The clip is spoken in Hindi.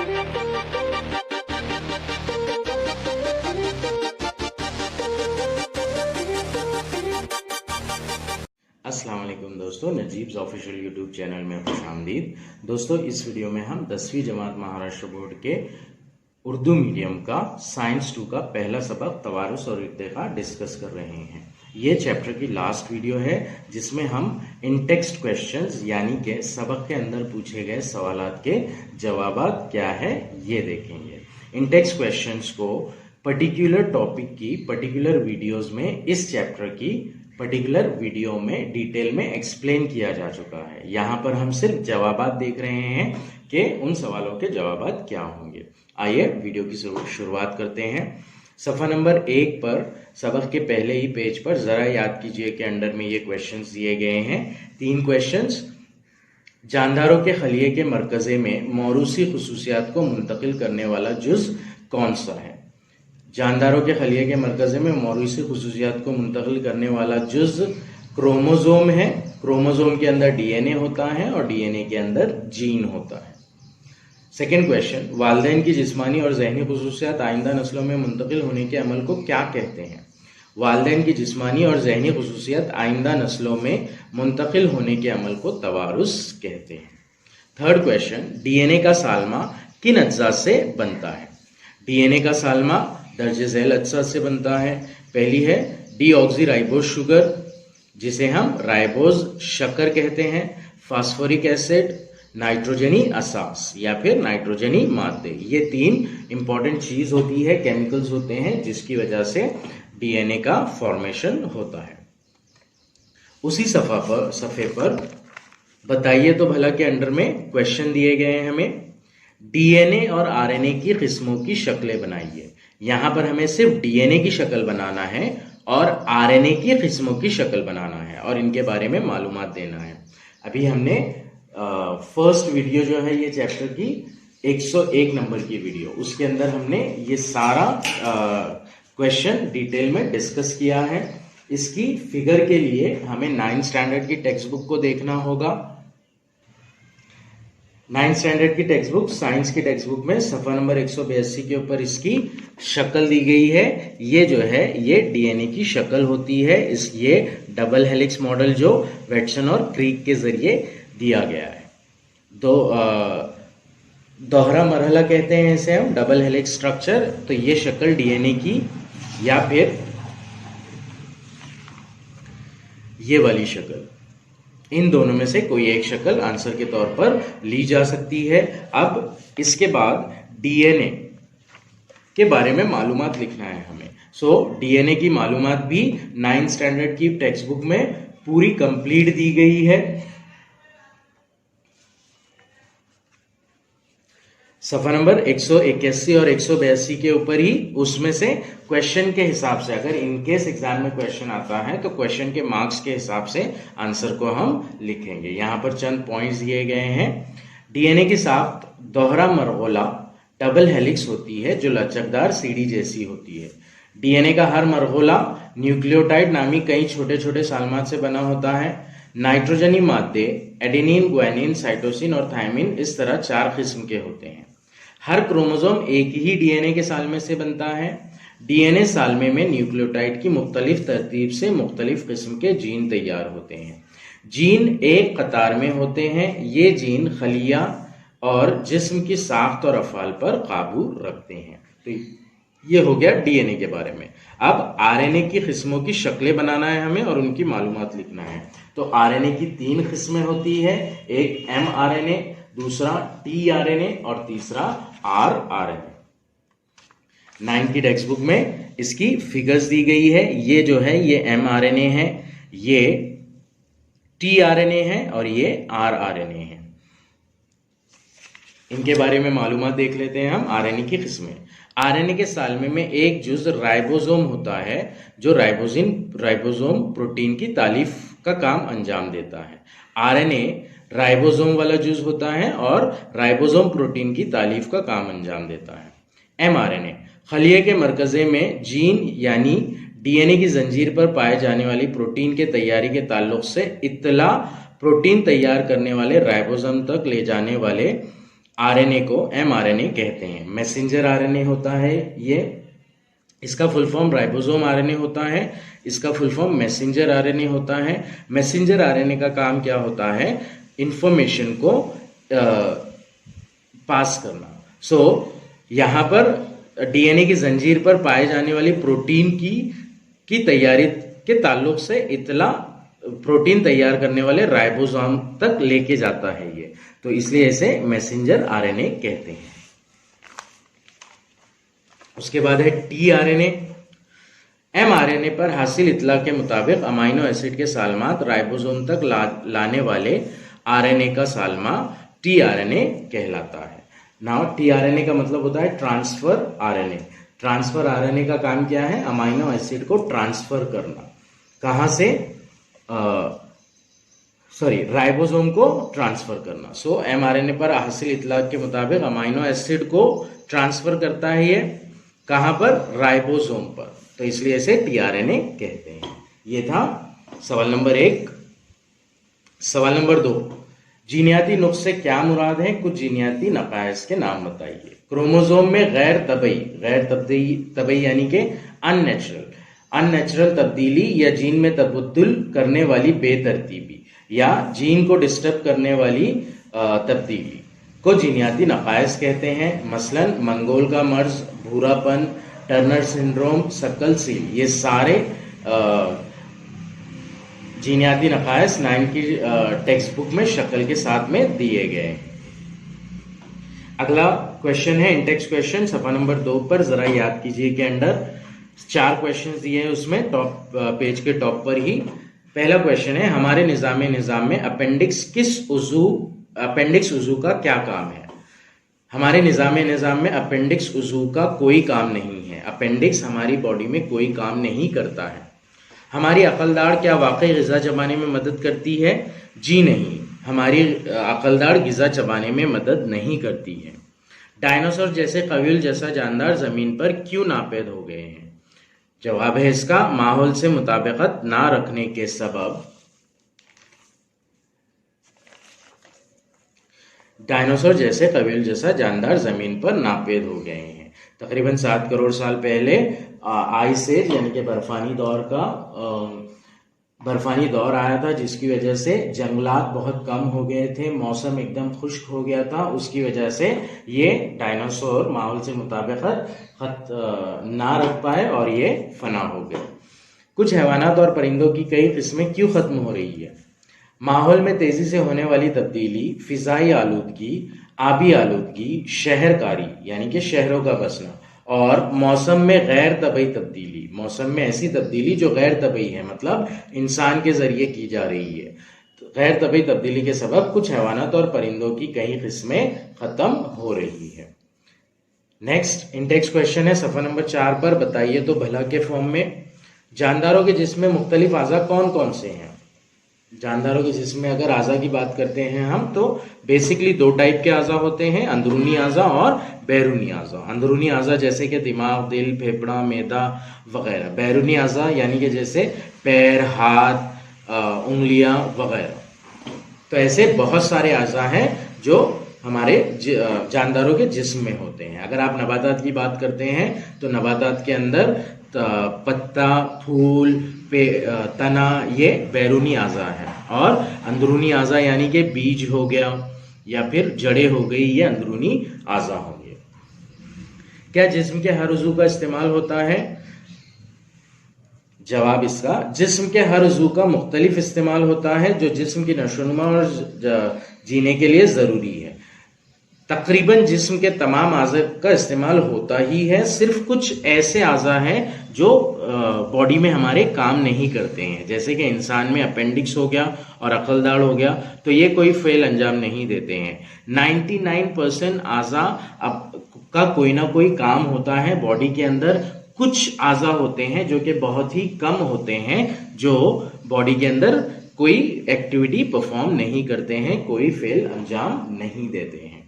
अस्सलाम वालेकुम दोस्तों, नजीब्स ऑफिशियल यूट्यूब चैनल में खुशामदीद। दोस्तों, इस वीडियो में हम 10वीं जमात महाराष्ट्र बोर्ड के उर्दू मीडियम का साइंस 2 का पहला सबक तवारुस और इर्तिका डिस्कस कर रहे हैं। ये चैप्टर की लास्ट वीडियो है जिसमें हम इन टेक्स्ट क्वेश्चंस यानी कि सबक के अंदर पूछे गए सवालात के जवाबात क्या है ये देखेंगे। इन टेक्स्ट क्वेश्चंस को पर्टिकुलर टॉपिक की पर्टिकुलर वीडियोस में इस चैप्टर की पर्टिकुलर वीडियो में डिटेल में एक्सप्लेन किया जा चुका है। यहाँ पर हम सिर्फ जवाबात देख रहे हैं कि उन सवालों के जवाबात क्या होंगे। आइए वीडियो की शुरुआत करते हैं। सफ़ा नंबर 1 पर सबक के पहले ही पेज पर जरा याद कीजिए कि अंडर में ये क्वेश्चंस दिए गए हैं। 3 क्वेश्चंस। जानदारों के खलिए के मरकज़े में मौरूसी खुसूसियात को मुंतकिल करने वाला जुज़ कौन सा है? जानदारों के खलिए के मरकज़े में मौरूसी खुसूसियात को मुंतकिल करने वाला जुज़ क्रोमोजोम है। क्रोमोजोम के अंदर डीएनए होता है और डीएनए के अंदर जीन होता है। सेकेंड क्वेश्चन, वालिदैन की जिस्मानी और ज़हनी खुसूसियात आइंदा नस्लों में मुंतकिल होने के अमल को क्या कहते हैं? वालिदैन की जिस्मानी और ज़हनी खुसूसियात आइंदा नस्लों में मुंतकिल होने के अमल को तवारुस कहते हैं। थर्ड क्वेश्चन, डीएनए का सालमा किन अज्जा से बनता है? डीएनए का सालमा दर्जे झैल अज्जा से बनता है। पहली है डीऑक्सीराइबोज शुगर, जिसे हम राइबोज शक्कर कहते हैं, फास्फोरिक एसिड, नाइट्रोजनी असास या फिर नाइट्रोजनी मादे। ये 3 इंपॉर्टेंट चीज होती है, केमिकल्स होते हैं जिसकी वजह से डीएनए का फॉर्मेशन होता है। उसी सफ़े पर बताइए तो भला के अंडर में क्वेश्चन दिए गए हैं हमें, डीएनए और आरएनए की किस्मों की शक्लें बनाइए। यहां पर हमें सिर्फ डीएनए की शक्ल बनाना है और आरएनए की किस्मों की शक्ल बनाना है और इनके बारे में मालूमात देना है। अभी हमने फर्स्ट वीडियो जो है ये चैप्टर की 101 नंबर की वीडियो, उसके अंदर हमने ये सारा क्वेश्चन डिटेल में डिस्कस किया है। इसकी फिगर के लिए हमें 9th स्टैंडर्ड की टेक्स्ट बुक को देखना होगा। 9th स्टैंडर्ड की टेक्स्ट बुक, साइंस की टेक्स्ट बुक में सफ़ा नंबर 182 के ऊपर इसकी शक्ल दी गई है। ये जो है ये डीएनए की शक्ल होती है। ये डबल हेलिक्स मॉडल जो वेटसन और क्रीक के जरिए दिया गया है। दोहरा मरहला कहते हैं इसे हम, डबल हेलिक्स स्ट्रक्चर। तो ये शक्ल डीएनए की या फिर ये वाली शक्ल, इन दोनों में से कोई एक शक्ल आंसर के तौर पर ली जा सकती है। अब इसके बाद डीएनए के बारे में मालूमात लिखना है हमें। डीएनए की मालूमात भी 9th स्टैंडर्ड की टेक्स्ट बुक में पूरी कंप्लीट दी गई है। सफ़ा नंबर 181 और 182 के ऊपर ही उसमें से क्वेश्चन के हिसाब से, अगर इनकेस एग्जाम में क्वेश्चन आता है तो क्वेश्चन के मार्क्स के हिसाब से आंसर को हम लिखेंगे। यहां पर चंद पॉइंट्स दिए गए हैं। डीएनए की साख्त दोहरा मरगोला डबल हेलिक्स होती है जो लचकदार सीढ़ी जैसी होती है। डीएनए का हर मरगोला न्यूक्लियोटाइड नामी कई छोटे छोटे सालमात से बना होता है। नाइट्रोजनी मादे एडेनिन, ग्वानिन, साइटोसिन और थायमिन इस तरह 4 किस्म के होते हैं। हर क्रोमोसोम एक ही डीएनए के सालमे से बनता है। डीएनए सालमे में न्यूक्लियोटाइड की मुख्तलिफ तरतीब से मुख्तलिफ किस्म के जीन तैयार होते हैं। जीन एक कतार में होते हैं। ये जीन खलिया और जिस्म की साख्त और अफ़ाल पर काबू रखते हैं। तो ये हो गया डीएनए के बारे में। अब आरएनए की किस्मों की शक्लें बनाना है हमें और उनकी मालूमात लिखना है। तो आरएनए की 3 किस्में होती है, एक mRNA, दूसरा tRNA और तीसरा rRNA। 9 की टेक्स्ट बुक में इसकी फिगर्स दी गई है। ये जो है ये mRNA है, ये tRNA है और ये rRNA है। इनके बारे में मालूमात देख लेते हैं हम। आरएनए की किस्में। आरएनए के सालमे में एक जुज राइबोसोम होता है जो राइबोसोम प्रोटीन की तालीफ का काम अंजाम देता है। आरएनए राइबोसोम वाला जुज होता है और राइबोसोम प्रोटीन की तालीफ का काम अंजाम देता है। mRNA खलिए के मरकज़े में जीन यानी डीएनए की जंजीर पर पाए जाने वाली प्रोटीन के तैयारी के ताल्लुक से इत्तला प्रोटीन तैयार करने वाले राइबोसोम तक ले जाने वाले आरएनए को mRNA कहते हैं। मैसेंजर आरएनए होता है ये, इसका फुल फॉर्म राइबोसोम आरएनए होता है, इसका फुल फॉर्म मैसेंजर आरएनए होता है। मैसेंजर आरएनए का काम क्या होता है? इंफॉर्मेशन को पास करना। सो यहाँ पर डीएनए की जंजीर पर पाए जाने वाली प्रोटीन की तैयारी के ताल्लुक से इतला प्रोटीन तैयार करने वाले राइबोसोम तक लेके जाता है ये, तो इसलिए इसे मैसेंजर आरएनए कहते हैं। उसके बाद है टीआरएनए। एमआरएनए पर हासिल इतला के मुताबिक अमाइनो एसिड के सालमात राइबोसोम तक लाने वाले आरएनए का सालमा टीआरएनए कहलाता है। नाउ टीआरएनए का मतलब होता है ट्रांसफर आरएनए। ट्रांसफर आरएनए का काम क्या है? अमाइनो एसिड को ट्रांसफर करना। कहां से? राइबोसोम को ट्रांसफर करना। सो एमआरएनए पर हासिल इतला के मुताबिक अमाइनो एसिड को ट्रांसफर करता है ये, कहां पर? राइबोसोम पर, तो इसलिए इसे टीआरएनए कहते हैं। ये था सवाल नंबर 1। सवाल नंबर 2, जीनियाती नुक्स से क्या मुराद है? कुछ जीनियाती नकाइस के नाम बताइए। क्रोमोसोम में गैर तबई यानी कि अननेचुरल तब्दीली या जीन में तबद्दुल करने वाली बेतरतीबी या जीन को डिस्टर्ब करने वाली तब्दीली को जीनियाती नकाइस कहते हैं। मसलन मंगोल का मर्ज, भूरापन, टर्नर सिंड्रोम, सकल सील, ये सारे जीनियाती नकाइस 9 की टेक्स्ट बुक में शक्ल के साथ में दिए गए हैं। अगला क्वेश्चन है इंटेक्स क्वेश्चन, सफा नंबर 2 पर जरा याद कीजिए के अंडर 4 क्वेश्चंस दिए हैं उसमें, टॉप पेज के टॉप पर ही। पहला क्वेश्चन है, हमारे निजाम में अपेंडिक्स उजू का क्या काम है? हमारे निजाम में अपेंडिक्स उजू का कोई काम नहीं है। अपेंडिक्स हमारी बॉडी में कोई काम नहीं करता है। हमारी अकलदाड़ क्या वाकई ग़िज़ा चबाने में मदद करती है? जी नहीं, हमारी अकलदाड़ ग़िज़ा चबाने में मदद नहीं करती है। डायनासोर जैसे कबील जैसा जानदार ज़मीन पर क्यों नापैद हो गए हैं? जवाब है इसका, माहौल से मुताबिकत ना रखने के सबब डायनासोर जैसे कबील जैसा जानदार जमीन पर नापैद हो गए हैं। तकरीबन 7 करोड़ साल पहले आइस एज यानी कि बर्फानी दौर आया था, जिसकी वजह से जंगलात बहुत कम हो गए थे, मौसम एकदम खुश्क हो गया था। उसकी वजह से ये डायनासोर माहौल से मुताबिकत ना रख पाए और ये फना हो गए। कुछ हैवानात और परिंदों की कई किस्में क्यों खत्म हो रही है? माहौल में तेजी से होने वाली तब्दीली, फिजाई आलूदगी, आबी आलूदगी, शहरकारी यानी कि शहरों का बसना, और मौसम में गैर तबई तब्दीली, मौसम में ऐसी तब्दीली जो गैर तबई है, मतलब इंसान के जरिए की जा रही है। तो गैर तबई तब्दीली के सबब कुछ हैवानात और परिंदों की कई किस्में खत्म हो रही है। नेक्स्ट इंटेक्स क्वेश्चन है सफा नंबर 4 पर, बताइए तो भला के फॉर्म में जानदारों के जिस्म में मुख्तलिफ आज़ा कौन कौन से हैं? जानदारों के जिस्म में अगर आज़ा की बात करते हैं हम, तो बेसिकली 2 टाइप के आज़ा होते हैं, अंदरूनी आज़ा और बैरूनी आज़ा। अंदरूनी आज़ा जैसे कि दिमाग, दिल, फेफड़ा, मैदा वगैरह। बैरूनी आज़ा यानी कि जैसे पैर, हाथ, उंगलियां वगैरह। तो ऐसे बहुत सारे आज़ा हैं जो हमारे जानदारों के जिस्म में होते हैं। अगर आप नबातात की बात करते हैं तो नबातात के अंदर पत्ता, फूल, तना, ये बैरूनी आज़ा है, और अंदरूनी आज़ा यानी कि बीज हो गया या फिर जड़ें हो गई, ये अंदरूनी आज़ा होंगे। क्या जिस्म के हर उज़ू का इस्तेमाल होता है? जवाब इसका, जिस्म के हर उज़ू का मुख्तलिफ इस्तेमाल होता है जो जिस्म की नशोनुमा और जीने के लिए ज़रूरी है। तकरीबन जिस्म के तमाम आज़ा का इस्तेमाल होता ही है, सिर्फ कुछ ऐसे आज़ा हैं जो बॉडी में हमारे काम नहीं करते हैं, जैसे कि इंसान में अपेंडिक्स हो गया और अकलदाड़ हो गया, तो ये कोई फेल अंजाम नहीं देते हैं। 99% आज़ा का कोई ना कोई काम होता है बॉडी के अंदर। कुछ आज़ा होते हैं जो कि बहुत ही कम होते हैं, जो बॉडी के अंदर कोई एक्टिविटी परफॉर्म नहीं करते हैं, कोई फेल अंजाम नहीं देते हैं।